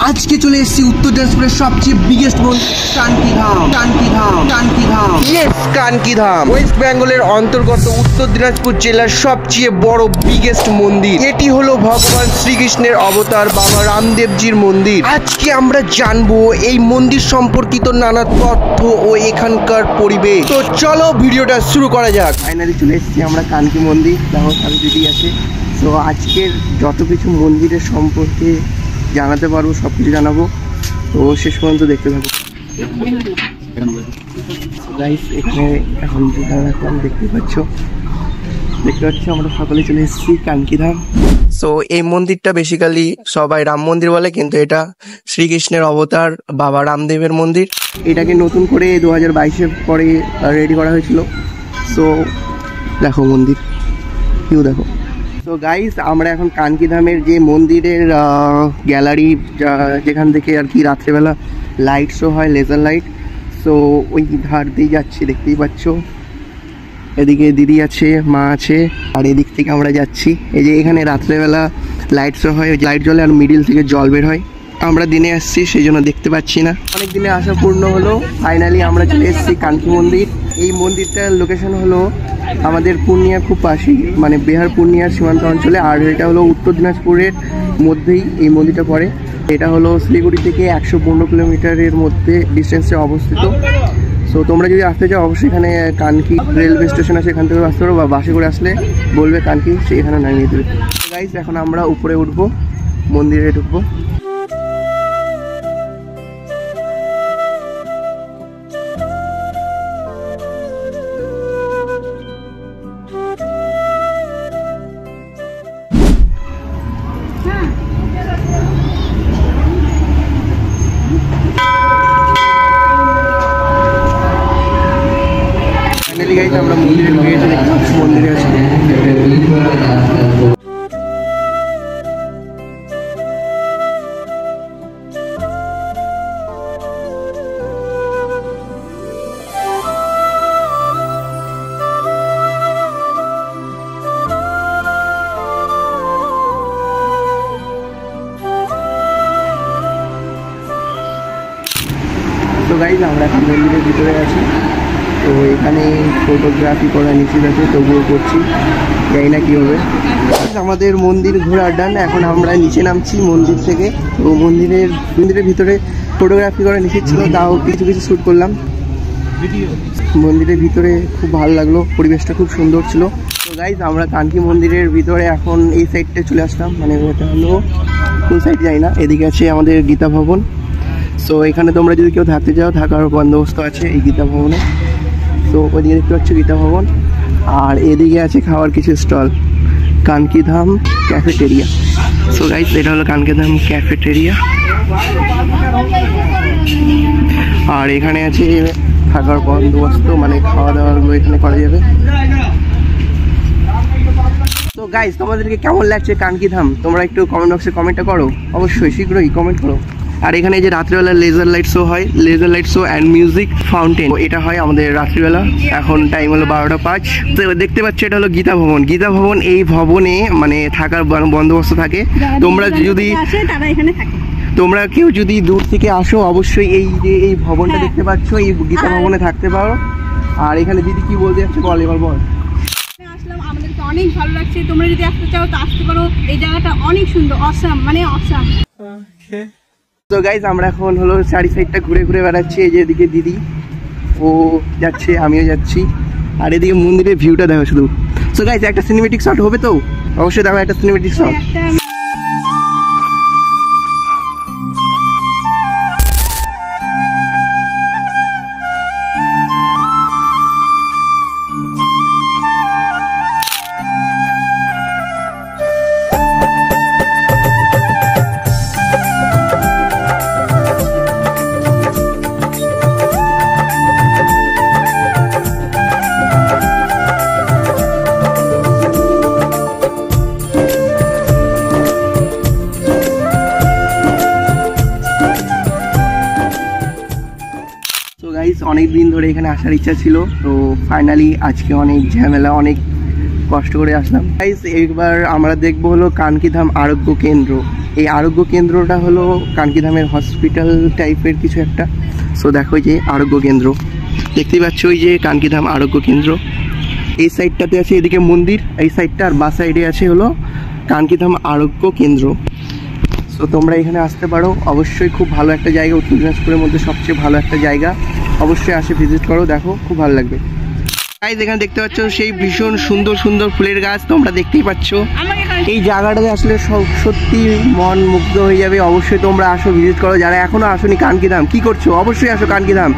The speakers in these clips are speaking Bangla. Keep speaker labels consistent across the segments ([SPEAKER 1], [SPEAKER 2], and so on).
[SPEAKER 1] আজকে চলে এসেছি উত্তর দিনাজপুরের সবচেয়ে বিগেস্ট মন্দির কানকি-ধাম। ওয়েস্ট বেঙ্গলের অন্তর্গত উত্তর দিনাজপুর জেলার সবচেয়ে বড় বিগেস্ট মন্দির। এটি হলো ভগবান শ্রীকৃষ্ণের অবতার বাবা রামদেবজির মন্দির। আজকে আমরা জানবো এই মন্দির সম্পর্কিত নানা তথ্য ও এখানকার পরিবেশ। তো চলো ভিডিওটা শুরু করা যাক। ফাইনালি চলে এসেছি আমরা কানকি মন্দির। দেখো সাথে দিদি আছে। তো আজকের যত কিছু মন্দিরের সম্পর্কে জানাতে পারবো সব কিছু জানাবো, তো শেষ পর্যন্ত দেখতে থাকবো। এখানে এখন দেখতে পাচ্ছ আমরা সকালে চলে এসেছি কানকি-ধাম। সো এই মন্দিরটা বেসিক্যালি সবাই রাম মন্দির বলে, কিন্তু এটা শ্রীকৃষ্ণের অবতার বাবা রামদেবের মন্দির। এটাকে নতুন করে 2022-এর পরে রেডি করা হয়েছিল। সো দেখো মন্দির কেউ দেখো। তো গাইস আমরা এখন কানকি-ধামের যে মন্দিরের গ্যালারি, যেখান থেকে আর কি রাত্রেবেলা লাইট শো হয়, লেজার লাইট। সো ওই ধার দিয়ে যাচ্ছি, দেখতেই পাচ্ছ। এদিকে দিদি আছে, মা আছে, আর এদিক থেকে আমরা যাচ্ছি। এই যে এখানে রাত্রেবেলা লাইট শো হয়, লাইট জ্বলে আর মিডিল থেকে জল বের হয়। আমরা দিনে আসছি সেই জন্য দেখতে পাচ্ছি না। অনেক দিনে আশা পূর্ণ হলো, ফাইনালি আমরা চলে এসেছি কানকি মন্দির। এই মন্দিরটার লোকেশন হলো আমাদের পূর্ণিয়ার খুব পাশেই, মানে বিহার পূর্ণিয়ার সীমান্ত অঞ্চলে। আর এটা হলো উত্তর দিনাজপুরের মধ্যেই এই মন্দিরটা পড়ে। এটা হলো শিলিগুড়ি থেকে 115 কিলোমিটারের মধ্যে ডিস্টেন্সে অবস্থিত। সো তোমরা যদি আসতে চাও অবশ্যই এখানে কানকি রেলওয়ে স্টেশন আছে, এখান থেকে আসতে পারো, বা বাসে করে আসলে বলবে কানকি, সে এখানে নামিয়ে দেবে। গাইস এখন আমরা উপরে উঠবো, মন্দিরে ঢুকবো। আমরা মন্দিরে ঢুকে গেছি, দেখতে পাচ্ছি মন্দিরে আছি। তো গাইজ আমরা এখন মন্দিরের ভিতরে আছি। তো এখানে ফটোগ্রাফি করা নিষেধ আছে, তবুও করছি, জানি না কী হবে। আমাদের মন্দির ঘোরা ডান। এখন আমরা নিচে নামছি মন্দির থেকে। তো মন্দিরের ভিতরে ফটোগ্রাফি করা নিষেধ ছিল, তাও কিছু কিছু শ্যুট করলাম। মন্দিরের ভিতরে খুব ভালো লাগলো, পরিবেশটা খুব সুন্দর ছিল। তো গাইজ আমরা কানকি মন্দিরের ভিতরে এখন এই সাইডটা চলে আসলাম, মানে এটা হলো কোন সাইড যাই না। এদিকে আছে আমাদের গীতা ভবন। সো এখানে তোমরা যদি কেউ থাকতে চাও, থাকার বন্দোবস্ত আছে এই গীতা ভবনে। তো ওইদিকে দেখতে পাচ্ছ গীতা ভবন, আর এদিকে আছে খাওয়ার কিছু স্টল, কানকি-ধাম ক্যাফেটেরিয়া। সো গাইস এটা হলো কানকি-ধাম ক্যাফেটেরিয়া, আর এখানে আছে থাকার বন্দোবস্ত, মানে খাওয়া দাওয়াগুলো এখানে করা যাবে। তো গাইস তোমাদেরকে কেমন লাগছে কানকি-ধাম, তোমরা একটু কমেন্ট বক্সে কমেন্টটা করো, অবশ্যই শীঘ্রই কমেন্ট করো। আর এখানে যে রাত্রিবেলা লেজার লাইট শো হয়, laser light show and music fountain, এটা হয় আমাদের রাত্রিবেলা। এখন টাইম হলো 12টা 5। তো দেখতে পাচ্ছ এটা হলো গীতা ভবন। গীতা ভবন, এই ভবনে মানে থাকার বন্দোবস্ত থাকে। তোমরা যদি তোমরা কেউ যদি দূর থেকে আসো, অবশ্যই এই যে এই ভবনটা দেখতে পাচ্ছ, এই গীতা ভবনে থাকতে পারো। আর এখানে দিদি কি বলতে যাচ্ছে বল, এবার বল।
[SPEAKER 2] আমাদেরকে অনেক ভালো লাগছে, তোমরা যদি আসতে চাও তো আসতে পারো। এই জায়গাটা অনেক সুন্দর, অসাম, মানে অসাম।
[SPEAKER 1] তো গাইজ আমরা এখন হলো চারি সাইডটা ঘুরে ঘুরে বেড়াচ্ছি। এই যে এদিকে দিদি, ও যাচ্ছে, আমিও যাচ্ছি। আর এদিকে মন্দিরের ভিউটা দেখো শুধু। সো গাইজ একটা সিনেমেটিক শট হবে, তো অবশ্যই দেখো একটা সিনেমেটিক শট। অনেক দিন ধরে এখানে আসার ইচ্ছা ছিল, তো ফাইনালি আজকে অনেক ঝামেলা, অনেক কষ্ট করে আসলাম। গাইস এবার আমরা দেখবো হলো কানকি-ধাম আরোগ্য কেন্দ্র। এই আরোগ্য কেন্দ্রটা হলো কানকিধামের হসপিটাল টাইপের কিছু একটা। সো দেখো যে আরোগ্য কেন্দ্র দেখতেই পাচ্ছ, ওই যে কানকিধাম আরোগ্য কেন্দ্র। এই সাইডটাতে আছে এদিকে মন্দির, এই সাইডটা, আর বা সাইডে আছে হলো কানকিধাম আরোগ্য কেন্দ্র। সো তোমরা এখানে আসতে পারো, অবশ্যই খুব ভালো একটা জায়গা, উত্তর দিনাজপুরের মধ্যে সবচেয়ে ভালো একটা জায়গা। অবশ্যই আসে ভিজিট করো, দেখো খুব ভালো লাগবে। গাইস এখানে দেখতে পাচ্ছ সেই ভীষণ সুন্দর সুন্দর ফুলের গাছ, তোমরা দেখতেই পাচ্ছ। এই জায়গাটাতে আসলে সত্যি মন মুগ্ধ হয়ে যাবে। অবশ্যই তোমরা আসো, ভিজিট করো। যারা এখনো আসোনি কানকিধাম, কি করছো? অবশ্যই আসো কানকিধাম,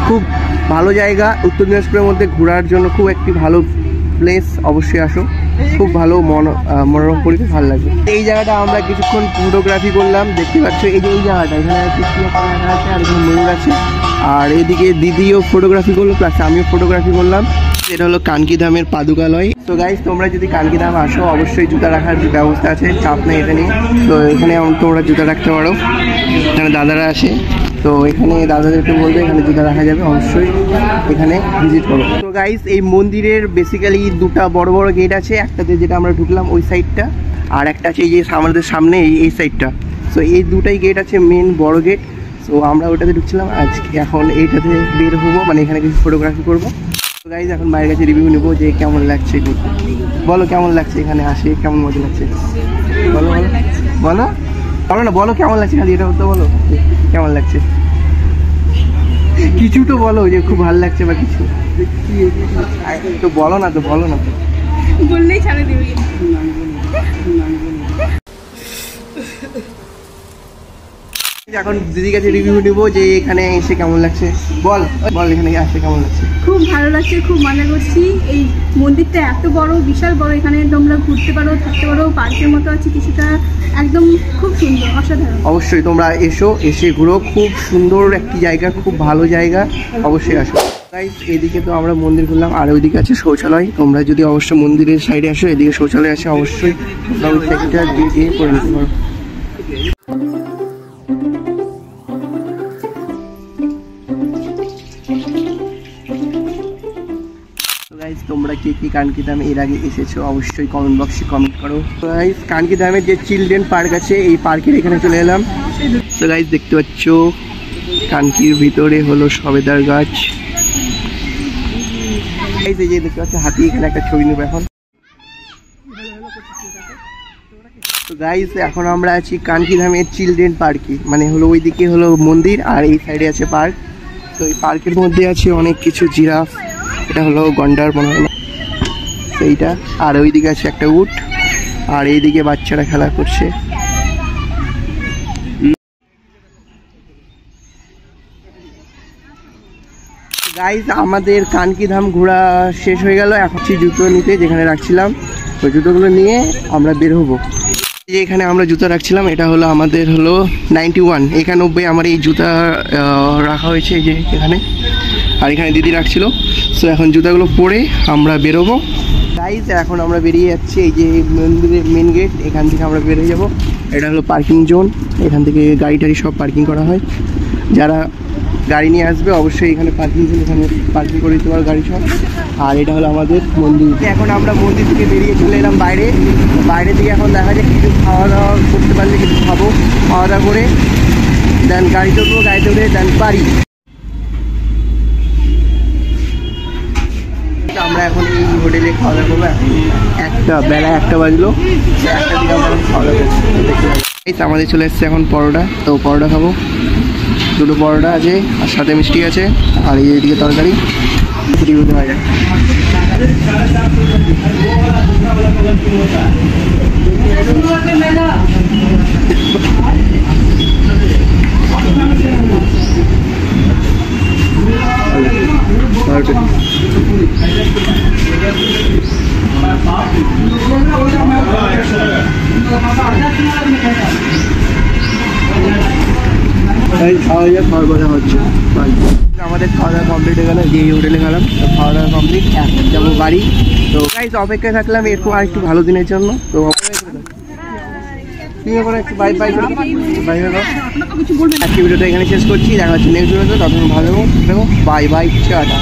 [SPEAKER 1] খুব ভালো জায়গা, উত্তর দিনাজপুরের মধ্যে ঘোরার জন্য খুব একটি ভালো প্লেস। অবশ্যই আসো, খুব ভালো মনোরম পরিবেশ, ভালো লাগবে। এই জায়গাটা আমরা কিছুক্ষণ ফটোগ্রাফি করলাম, দেখতে পাচ্ছ। এই যে এই জায়গাটা, এখানে আছে আর এখানে ময়ূর আছে, আর এদিকে দিদিও ফটোগ্রাফি করলো, প্লাস আমিও ফটোগ্রাফি করলাম। এটা হলো কানকিধামের পাদুকালয়। তো গাইস তোমরা যদি কানকিধাম আসো, অবশ্যই জুতা রাখার ব্যবস্থা আছে, চাপ নেই এটা নিয়ে। তো এখানে তোমরা জুতা রাখতে পারো, এখানে দাদারা আসে, তো এখানে দাদাদেরকে বলবে এখানে জুতা রাখা যাবে, অবশ্যই এখানে ভিজিট করো। তো গাইস এই মন্দিরের বেসিক্যালি দুটা বড় বড় গেট আছে, একটাতে যেটা আমরা ঢুকলাম ওই সাইডটা, আর একটা আছে এই যে আমাদের সামনে এই সাইডটা। সো এই দুটাই গেট আছে, মেন বড় গেট। সো আমরা ওটাতে ঢুকছিলাম, আজকে এখন এইটাতে বের হবো, মানে এখানে কিছু ফটোগ্রাফি করবো। তো গাইস এখন মায়ের কাছে রিভিউ নেবো যে কেমন লাগছে। বলো কেমন লাগছে এখানে আসে, কেমন মজা লাগছে? বলো বলো বলো বলো না, বলো কেমন লাগছে, খালি এটা তো বলো কেমন লাগছে। কিছু তো বলো যে খুব ভালো লাগছে বা কিছু তো বলো না, তো বলো না,
[SPEAKER 2] বললেই ছাড়ে দিবি।
[SPEAKER 1] এখন দিদির কাছে রিভিউ নিব যে এখানে এসে কেমন লাগছে। বল বল এখানে আসে কেমন লাগছে।
[SPEAKER 2] খুব ভালো লাগছে, খুব মজা করছি। এই মন্দিরটা এত বড়, বিশাল বড়, এখানে তোমরা ঘুরতে পারো, থাকতে পারো, পার্কের মতো আছে কিছুটা, একদম খুব সুন্দর, অসাধারণ।
[SPEAKER 1] অবশ্যই তোমরা এসো, এসে ঘুরো, খুব সুন্দর একটি জায়গা, খুব ভালো জায়গা, অবশ্যই আসো। গাইস এদিকে তো আমরা মন্দির ঘুরলাম, আর ওইদিকে আছে শৌচালয়। তোমরা যদি অবশ্যই মন্দিরের সাইডে আসো, এদিকে শৌচালয় আছে, অবশ্যই তোমরা ওই সাইডটা দিয়ে করে নিতে পারো। তোমরা কে কি কানকিধাম এর আগে এসেছো অবশ্যই কমেন্ট বক্সে কমেন্ট করো। তো গাইস কানকিধামের যে চিলড্রেন পার্ক আছে, এই পার্কের এখানে চলে এলাম। তো গাইস দেখতে পাচ্ছ কানকির ভিতরে হলো সবেদার গাছ। গাইস এই যে দেখতে পাচ্ছ হাতি, এখানে একটা ছবি নেব এখন। তো গাইস এখন আমরা আছি কানকিধামের চিলড্রেন পার্কে, মানে হলো ওইদিকে হলো মন্দির আর এই সাইডে আছে পার্ক। তো এই পার্কের মধ্যে আছে অনেক কিছু, জিরাফ, এটা হলো গন্ডার মনে হয় না সেইটা, আর ওইদিকে আছে একটা উট, আর এইদিকে বাচ্চারা খেলা করছে। গাইজ আমাদের কানকিধাম ঘোরা শেষ হয়ে গেল, এখন জুতো নিতে যেখানে রাখছিলাম, ওই জুতোগুলো নিয়ে আমরা বের হবো। যে এখানে আমরা জুতো রাখছিলাম, এটা হলো আমাদের হলো 91, 91 আমার এই জুতা রাখা হয়েছে এই যে এখানে, আর এখানে দিদি রাখছিল। সো এখন জুতাগুলো পরে আমরা বেরোবো। গাইজ এখন আমরা বেরিয়ে যাচ্ছি, এই যে মন্দিরের মেন গেট, এখান থেকে আমরা বেরিয়ে যাব। এটা হলো পার্কিং জোন, এখান থেকে গাড়ি টাড়ি সব পার্কিং করা হয়। যারা গাড়ি নিয়ে আসবে অবশ্যই এখানে পার্কিং জোন, এখানে পার্কিং করে দিতে পারো গাড়ি সব। আর এটা হলো আমাদের মন্দির। এখন আমরা মন্দির থেকে বেরিয়ে চলে এলাম বাইরে। বাইরে থেকে এখন দেখা যায় কিছু খাওয়া দাওয়া করতে পারলে কিছু খাবো, খাওয়া দাওয়া করে দেন গাড়ি চলবো, গাড়ি চলে দেন বাড়ি। আমরা এখন এই হোটেলে খাওয়া দাওয়া করবো, বেলা 1টা বাজলো, 1টার দিকে আমরা খাওয়া দাওয়া করবো। এই তো আমাদের চলে এসছে এখন পরোটা, তো পরোটা খাবো, 2টো পরোটা আছে আর সাথে মিষ্টি আছে, আর এইদিকে তরকারি হয়ে যায়। খাওয়া যায়, খাওয়ার কথা হচ্ছে। আমাদের খাওয়া দাওয়া কমপ্লিট হয়ে গেল, যে হোটেলে গেলাম, তো খাওয়া দাওয়া কমপ্লিট, এখন যাবো বাড়ি। তো গাইস অপেক্ষায় থাকলাম এরকম আর একটু ভালো দিনের জন্য। তো একটু বাই বাই করে বাই হয়ে গেল। আজকে ভিডিওটা এখানে শেষ করছি, দেখা হচ্ছে নেক্সট ভিডিওতে, ততক্ষণ ভালো থাকো, বাই বাই, টাটা।